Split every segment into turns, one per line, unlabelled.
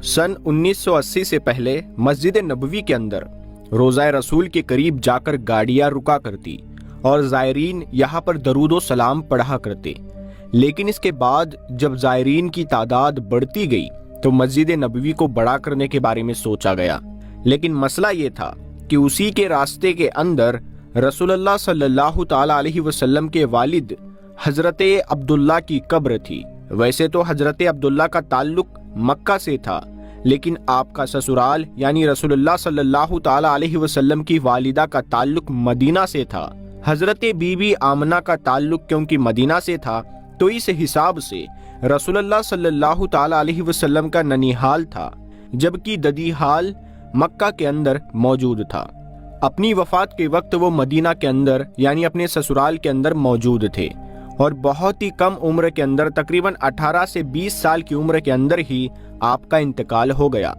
सन 1980 से पहले मस्जिद नबवी के अंदर रोज़ा रसूल के करीब जाकर गाड़ियां रुका करती और ज़ायरीन यहाँ पर दरूद व सलाम पढ़ा करते। लेकिन इसके बाद जब ज़ायरीन की तादाद बढ़ती गई तो मस्जिद नबवी को बड़ा करने के बारे में सोचा गया। लेकिन मसला ये था कि उसी के रास्ते के अंदर रसूलुल्लाह सल्लल्लाहु ताला अलैहि वसल्लम के वालिद हजरत अब्दुल्ला की कब्र थी। वैसे तो हजरत अब्दुल्ला का ताल्लुक मक्का से था, लेकिन आपका ससुराल यानी रसूलुल्लाह सल्लल्लाहु ताला अलैहि वसल्लम की वालिदा का ताल्लुक मदीना से था। हजरत बीबी आमना का ताल्लुक क्योंकि मदीना से था तो इस हिसाब से रसूलुल्लाह सल्लल्लाहु ताला अलैहि वसल्लम का ननिहाल था, जबकि ददीहाल मक्का के अंदर मौजूद था। अपनी वफात के वक्त वो मदीना के अंदर यानी अपने ससुराल के अंदर मौजूद थे और बहुत ही कम उम्र के अंदर तकरीबन 18 से 20 साल की उम्र के अंदर ही आपका इंतकाल हो गया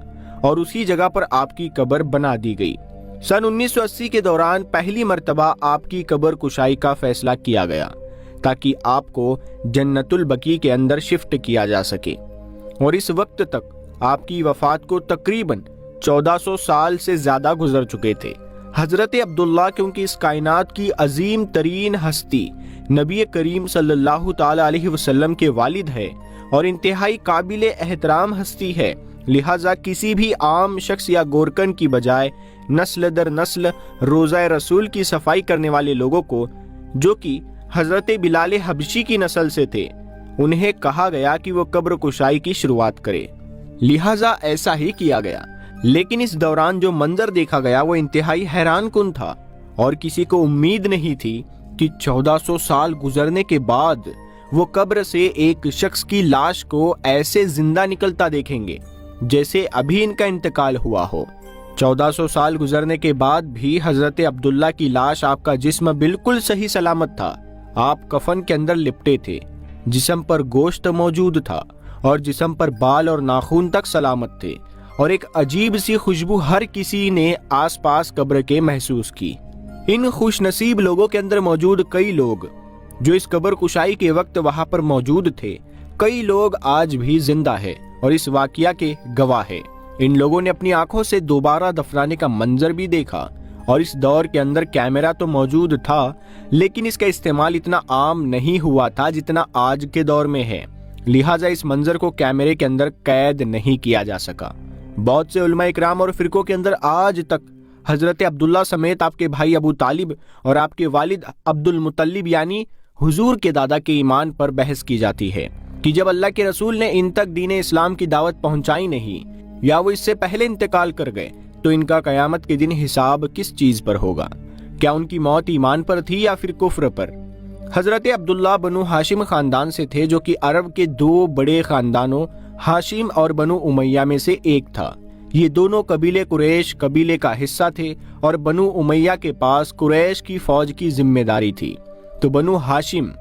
और उसी जगह पर आपकी कब्र बना दी गई। सन 1980 के दौरान पहली मर्तबा आपकी कब्र कुशाई का फैसला किया गया ताकि आपको जन्नतुल बकी के अंदर शिफ्ट किया जा सके और इस वक्त तक आपकी वफात को तकरीबन 1400 साल से ज्यादा गुजर चुके थे। हजरत अब्दुल्ला क्योंकि इस कायनात की अजीम तरीन हस्ती नबी करीम सल्लल्लाहु ताला अलैहि वसल्लम के वालिद है और इंतहाई काबिल एहतराम हस्ती है, लिहाजा किसी भी आम शख्स या गोरकन की बजाय नस्ल दर नस्ल रोज़ा रसूल की सफाई करने वाले लोगों को, जो कि हजरत बिलाल हबशी की नस्ल से थे, उन्हें कहा गया कि वो कब्र कुशाई की शुरुआत करे। लिहाजा ऐसा ही किया गया। लेकिन इस दौरान जो मंजर देखा गया वो इंतहाई हैरान कुन था और किसी को उम्मीद नहीं थी कि 1400 साल गुजरने के बाद वो कब्र से एक शख्स की लाश को ऐसे जिंदा निकलता देखेंगे जैसे अभी इनका इंतकाल हुआ हो। 1400 साल गुजरने के बाद भी हजरत अब्दुल्ला की लाश, आपका जिस्म बिल्कुल सही सलामत था। आप कफन के अंदर लिपटे थे, जिस्म पर गोश्त मौजूद था और जिस्म पर बाल और नाखून तक सलामत थे और एक अजीब सी खुशबू हर किसी ने आसपास कब्र के महसूस की। इन खुशनसीब लोगों के अंदर मौजूद कई लोग जो इस कब्र कुशाई के वक्त वहां पर मौजूद थे, कई लोग आज भी जिंदा है और इस वाकया के गवाह है। इन लोगों ने अपनी आंखों से दोबारा दफनाने का मंजर भी देखा और इस दौर के अंदर कैमरा तो मौजूद था, लेकिन इसका इस्तेमाल इतना आम नहीं हुआ था जितना आज के दौर में है। लिहाजा इस मंजर को कैमरे के अंदर कैद नहीं किया जा सका। बहुत से उलमा इकराम और फिरकों के अंदर आज तक हजरत अब्दुल्ला समेत आपके भाई अबू तालिब और आपके वालिद अब्दुल मुत्तलिब यानी हुजूर के दादा के ईमान पर बहस की जाती है कि जब अल्लाह के रसूल ने इन तक दीन इस्लाम की दावत पहुंचाई नहीं या वो इससे पहले इंतकाल कर गए तो इनका कयामत के दिन हिसाब किस चीज पर होगा? क्या उनकी मौत ईमान पर थी या फिर कुफ्र पर? हजरत अब्दुल्ला बनु हाशिम खानदान से थे जो कि अरब के दो बड़े खानदानों हाशिम और बनु उमैया में से एक था। ये दोनों कबीले कुरैश कबीले का हिस्सा थे और बनु उमैया के पास कुरैश की फौज की जिम्मेदारी थी। तो बनु हाशिम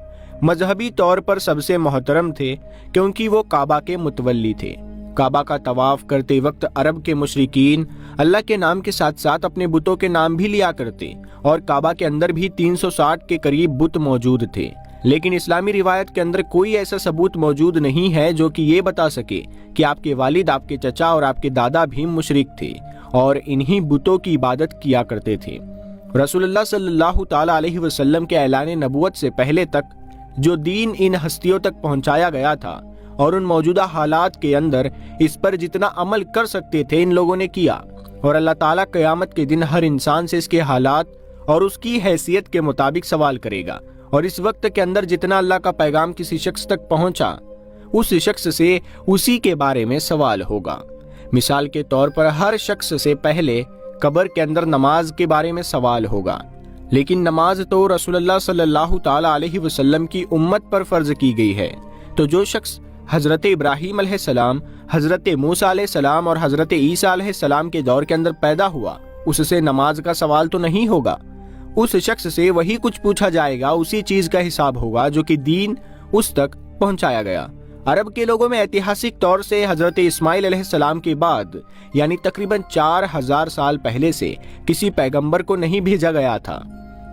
मजहबी तौर पर सबसे मोहतरम थे क्योंकि वो काबा के मुतवल्ली थे। काबा का तवाफ करते वक्त अरब के मुशरिकीन अल्लाह के नाम के साथ साथ अपने बुतों के नाम भी लिया करते और काबा के अंदर भी 360 के करीब बुत मौजूद थे। लेकिन इस्लामी रिवायत के अंदर कोई ऐसा सबूत मौजूद नहीं है जो कि ये बता सके कि आपके वालिद, आपके चचा और आपके दादा भी मुशरिक थे और इन्हीं बुतों की इबादत किया करते थे। रसूलुल्लाह सल्लल्लाहु ताला अलैहि वसल्लम के ऐलान नबुवत से पहले तक जो दीन इन हस्तियों तक पहुंचाया गया था और उन मौजूदा हालात के अंदर इस पर जितना अमल कर सकते थे इन लोगों ने किया और अल्लाह ताला क़यामत के दिन हर इंसान से इसके हालात और उसकी हैसियत के मुताबिक सवाल करेगा और इस वक्त के अंदर जितना अल्लाह का पैगाम किसी शख्स तक पहुंचा उस शख्स से उसी के बारे में सवाल होगा। मिसाल के तौर पर हर शख्स से पहले कब्र के अंदर नमाज के बारे में सवाल होगा, लेकिन नमाज तो रसूलुल्लाह सल्लल्लाहु ताला अलैहि वसल्लम की उम्मत पर फर्ज की गई है। तो जो शख्स हजरत इब्राहीम अलैहिस्सलाम, हजरत मूसा अलैहिस्सलाम और हजरत ईसा अलैहिस्सलाम के दौर के अंदर पैदा हुआ, उससे नमाज का सवाल तो नहीं होगा। उस शख्स से वही कुछ पूछा जाएगा, उसी चीज का हिसाब होगा जो कि दीन उस तक पहुंचाया गया। अरब के लोगों में ऐतिहासिक तौर से हजरत इस्माइल अलैहिस्सलाम के बाद यानी तकरीबन 4000 साल पहले से किसी पैगंबर को नहीं भेजा गया था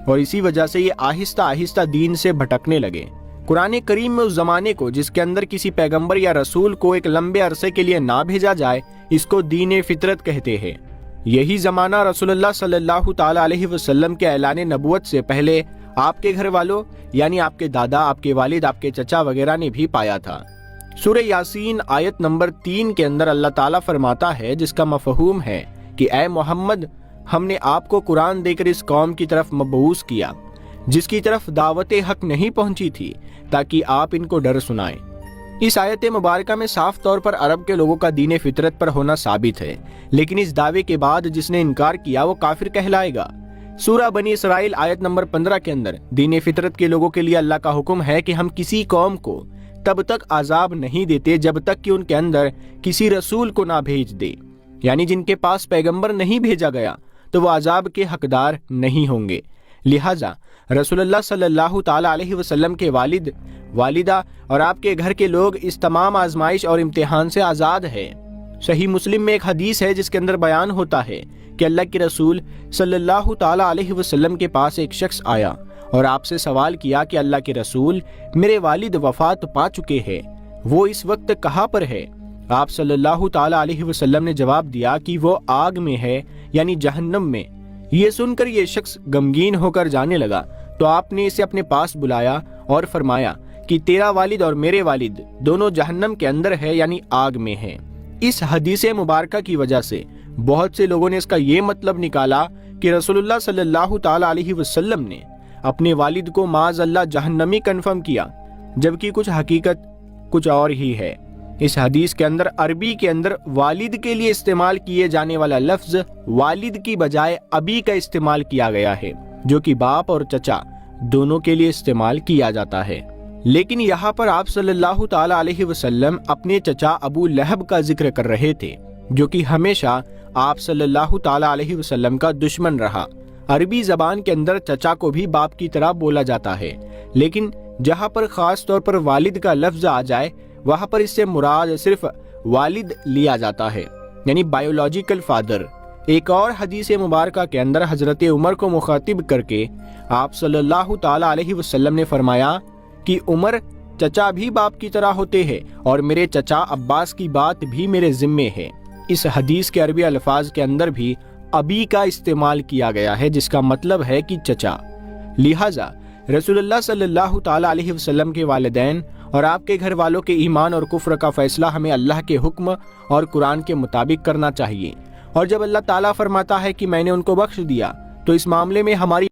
और इसी वजह से ये आहिस्ता आहिस्ता दीन से भटकने लगे। قرآن کریم میں اس زمانے کو جس کے اندر کسی پیغمبر یا رسول کو ایک لمبے عرصے کے لیے نہ بھیجا جائے، اس کو دین فطرت کہتے ہیں۔ یہی زمانہ رسول اللہ صلی اللہ تعالی علیہ وسلم کے اعلان نبوت سے پہلے آپ کے گھر والوں یعنی آپ کے دادا، آپ کے والد، آپ کے چچا وغیرہ نے بھی پایا تھا۔ سورہ یاسین آیت نمبر 3 کے اندر اللہ تعالیٰ فرماتا ہے، جس کا مفہوم ہے کہ اے محمد، ہم نے آپ کو قرآن دے کر اس قوم کی طرف مبعوث کیا جس کی طرف دعوت حق نہیں پہنچی تھی، تاکہ آپ ان کو ڈر سنائیں۔ اس آیت مبارکہ میں صاف طور پر عرب کے لوگوں کا دین فطرت پر ہونا ثابت ہے، لیکن اس دعوے کے بعد جس نے انکار کیا وہ کافر کہلائے گا۔ سورہ بنی اسرائیل آیت نمبر 15 کے اندر دین فطرت کے لوگوں کے لیے اللہ کا حکم ہے کہ ہم کسی قوم کو تب تک عذاب نہیں دیتے جب تک کہ ان کے اندر کسی رسول کو نہ بھیج دے، یعنی جن کے پاس پیغمبر نہیں بھیجا گیا تو وہ عذاب کے حقدار نہیں ہوں گے۔ لہٰذا رسول اللہ صلی اللہ تعالی علیہ وسلم کے والد، والدہ اور آپ کے گھر کے لوگ اس تمام آزمائش اور امتحان سے آزاد ہے۔ صحیح مسلم میں ایک حدیث ہے جس کے اندر بیان ہوتا ہے کہ اللہ کے رسول صلی اللہ تعالی علیہ وسلم کے پاس ایک شخص آیا اور آپ سے سوال کیا کہ اللہ کے رسول، میرے والد وفات پا چکے ہیں، وہ اس وقت کہاں پر ہے؟ آپ صلی اللہ تعالی علیہ وسلم نے جواب دیا کہ وہ آگ میں ہے، یعنی جہنم میں۔ یہ سن کر یہ شخص غمگین ہو کر جانے لگا تو آپ نے اسے اپنے پاس بلایا اور فرمایا کہ تیرا والد اور میرے والد دونوں جہنم کے اندر ہے، یعنی آگ میں ہے۔ اس حدیث مبارکہ کی وجہ سے بہت سے لوگوں نے اس کا یہ مطلب نکالا کہ رسول اللہ صلی اللہ تعالی علیہ وسلم نے اپنے والد کو معاذ اللہ جہنمی کنفرم کیا، جبکہ حقیقت کچھ اور ہی ہے۔ اس حدیث کے اندر عربی کے اندر والد کے لیے استعمال کیے جانے والا لفظ والد کی بجائے ابی کا استعمال کیا گیا ہے، جو کہ باپ اور چچا دونوں کے لیے استعمال کیا جاتا ہے۔ لیکن یہاں پر آپ صلی اللہ تعالی علیہ وسلم اپنے چچا ابو لہب کا ذکر کر رہے تھے، جو کہ ہمیشہ آپ صلی اللہ تعالی علیہ وسلم کا دشمن رہا۔ عربی زبان کے اندر چچا کو بھی باپ کی طرح بولا جاتا ہے، لیکن جہاں پر خاص طور پر والد کا لفظ آ جائے وہاں پر اس سے مراد صرف والد لیا جاتا ہے، یعنی بایولوجیکل فادر۔ ایک اور حدیث مبارکہ کے اندر حضرت عمر کو مخاطب کر کے آپ صلی اللہ تعالی علیہ وسلم نے فرمایا کہ عمر، چچا بھی باپ کی طرح ہوتے ہیں اور میرے چچا عباس کی بات بھی میرے ذمے ہے۔ اس حدیث کے عربی الفاظ کے اندر بھی ابی کا استعمال کیا گیا ہے، جس کا مطلب ہے کہ چچا۔ لہٰذا رسول اللہ صلی اللہ تعالی علیہ وسلم کے والدین اور آپ کے گھر والوں کے ایمان اور کفر کا فیصلہ ہمیں اللہ کے حکم اور قرآن کے مطابق کرنا چاہیے، اور جب اللہ تعالیٰ فرماتا ہے کہ میں نے ان کو بخش دیا تو اس معاملے میں ہماری